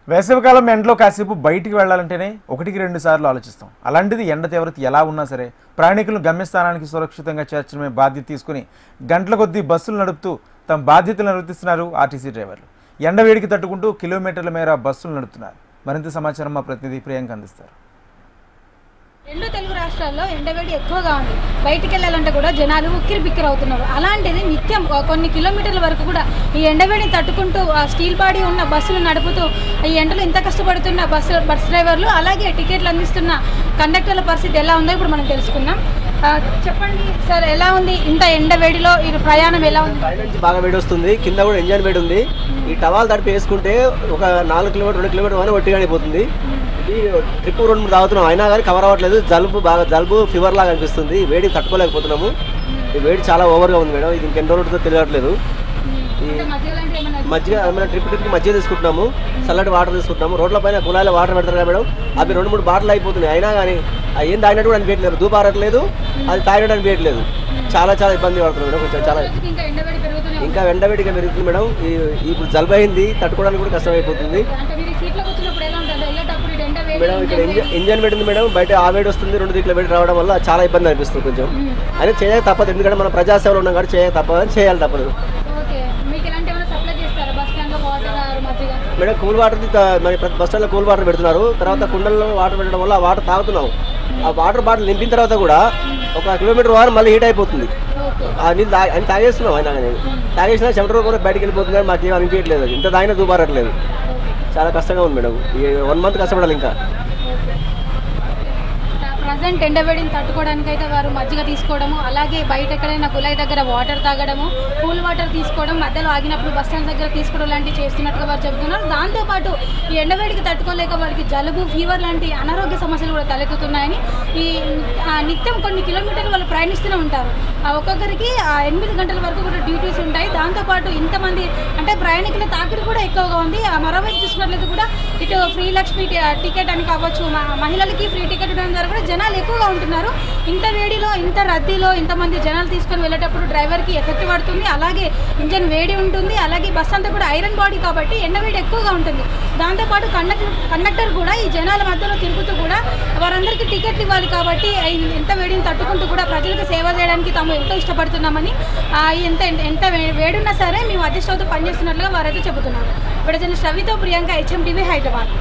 వేసవికాలం ఎండలో కాసేపు బయటికి వెళ్లాలంటేనే ఒకటికి 2 సార్లు ఆలోచిస్తాం. అలాంటిది ఎండ తీవ్రత ఎలా ఉన్నా సరే ప్రయాణికులను గమ్యస్థానానికి సురక్షితంగా చేర్చడమే బాధ్యత తీసుకుని గంటల కొద్దీ బస్సులు నడుపుతూ తమ బాధ్యతలు నిర్వర్తిస్తున్నారు ఆర్టీసీ డ్రైవర్లు. ఎండ వేడికి తట్టుకుంటూ కిలోమీటర్ల మేర బస్సులు నడుపుతున్నారు. మరింత సమాచారం మా ప్రతినిధి ప్రియాంక అందిస్తారు. రెండు తెలుగు రాష్ట్రాల్లో ఎండవేడి ఎక్కువగా ఉంది. బయటికి వెళ్ళాలంటే కూడా జనాలు ఉక్కిరి బిక్కిరి అవుతున్నారు. అలాంటిది నిత్యం కొన్ని కిలోమీటర్ల వరకు కూడా ఈ ఎండవేడిని తట్టుకుంటూ స్టీల్ బాడీ ఉన్న బస్సులు నడుపుతూ ఈ ఎండలు ఇంత కష్టపడుతున్న బస్ డ్రైవర్లు, అలాగే టికెట్లు అందిస్తున్న కండక్టర్ల పరిస్థితి ఎలా ఉందో ఇప్పుడు మనం తెలుసుకుందాం. చెప్పండి సార్, ఎలా ఉంది ఇంత ఎండవేడిలో ఈ ప్రయాణం ఎలా ఉంది? బాగా వేడి వస్తుంది, కింద కూడా ఇంజన్ వేడి ఉంది. ఈ టవాల్ తడిపి వేసుకుంటే ఒక 4 కిలోమీటర్ 2 కిలోమీటర్ అని ఒట్టిగా అయిపోతుంది. ఇది ట్రిప్ 2-3 తాగుతున్నాం, అయినా కానీ కవర్ అవ్వట్లేదు. జలుబు ఫీవర్ లాగా అనిపిస్తుంది. వేడి తట్టుకోలేకపోతున్నాము. ఈ వేడి చాలా ఓవర్గా ఉంది మేడం. ఇది ఇంకెన్ని రోజులతో తెలియట్లేదు. మజ్జిగ ట్రిప్కి మజ్జిగ తీసుకుంటున్నాము, చల్లటి వాటర్ తీసుకుంటున్నాము. రోడ్ల పైన కుళాయిలో వాటర్ పెడతారు కదా మేడం, అవి 2-3 బాటిల్ అయిపోతున్నాయి. అయినా కానీ ఏం తాగినట్టు కూడా అనిపించట్లేదు, దూపారట్లేదు, అది తాగినట్టు అనిపించట్లేదు. చాలా ఇబ్బంది పడుతుంది మేడం. కొంచెం చాలా ఇంకా ఎండవేడిగా పెరుగుతుంది మేడం. ఇప్పుడు జలుబు అయింది, తట్టుకోవడానికి కూడా కష్టం అయిపోతుంది మేడం. ఇక్కడ ఇంజన్ వేడి ఉంది మేడం, బయట ఆ వేడి వస్తుంది, 2 దిక్కుల వేడి రావడం వల్ల చాలా ఇబ్బంది అనిపిస్తుంది కొంచెం. అయినా చేయక తప్పదు, ఎందుకంటే మనం ప్రజాసేవలో ఉన్నాం కాబట్టి చేయక తప్పదు, చేయాలి తప్పదు మేడం. కూల్ వాటర్ మరి బస్ స్టాండ్లో కూల్ వాటర్ పెడుతున్నారు. తర్వాత కుండల్లో వాటర్ పెట్టడం వల్ల ఆ వాటర్ తాగుతున్నాం. ఆ వాటర్ బాటిల్ నింపిన తర్వాత కూడా 1 కిలోమీటర్ వారం మళ్ళీ హీట్ అయిపోతుంది. ఆ నీళ్ళు అని తాగేస్తున్నాం. అయినా కానీ తాగేసినా చెమట కూడా బయటకు వెళ్ళిపోతుంది, కానీ మాకు ఏం అనిపించట్లేదు. ఇంత తాగినా దూపారట్లేదు. చాలా కష్టంగా ఉంది మేడం. ఈ 1 మంత్ కష్టపడాలి ఇంకా. ప్రజెంట్ ఎండవేడిని తట్టుకోవడానికి అయితే వారు మజ్జిగ తీసుకోవడము, అలాగే బయట ఎక్కడైనా కుళాయి దగ్గర వాటర్ తాగడము, కూల్ వాటర్ తీసుకోవడం, మధ్యలో ఆగినప్పుడు బస్ స్టాండ్ దగ్గర తీసుకోవడం లాంటివి చేస్తున్నట్టుగా వారు చెబుతున్నారు. దాంతోపాటు ఈ ఎండవేడికి తట్టుకోలేక వారికి జలుబు, ఫీవర్ లాంటి అనారోగ్య సమస్యలు కూడా తలెత్తుతున్నాయని ఈ నిత్యం కొన్ని కిలోమీటర్లు వాళ్ళు ప్రయాణిస్తూనే ఉంటారు. ఒక్కొక్కరికి 8 గంటల వరకు కూడా డ్యూటీస్ ఉంటాయి. దాంతోపాటు ఇంతమంది అంటే ప్రయాణికుల తాకిడి కూడా ఎక్కువగా ఉంది. మరోవైపు చూసుకున్నట్లయితే కూడా ఇటు ఫ్రీ లక్ష్మి టికెట్ అని కావచ్చు, మహిళలకి ఫ్రీ టికెట్ ఉండడం ద్వారా కూడా జనాలు ఎక్కువగా ఉంటున్నారు. ఇంత వేడిలో, ఇంత రద్దీలో ఇంతమంది జనాలు తీసుకొని వెళ్ళేటప్పుడు డ్రైవర్కి ఎఫెక్ట్ పడుతుంది. అలాగే ఇంజన్ వేడి ఉంటుంది, అలాగే బస్ అంతా కూడా ఐరన్ బాడీ కాబట్టి ఎండవేడి ఎక్కువగా ఉంటుంది. దాంతోపాటు కండక్టర్ కూడా ఈ జనాల మధ్యలో తిరుగుతూ కూడా వారందరికీ టికెట్లు ఇవ్వాలి కాబట్టి ఎంత వేడిని తట్టుకుంటూ కూడా ప్రజలకు సేవ చేయడానికి తాము ఎంతో ఇష్టపడుతున్నామని, ఎంత వేడున్నా సరే మేము అడ్జస్ట్ అవుతూ పనిచేస్తున్నట్లుగా వారైతే చెబుతున్నారు. ఇప్పుడు రవితో ప్రియాంక, HMTV, హైదరాబాద్.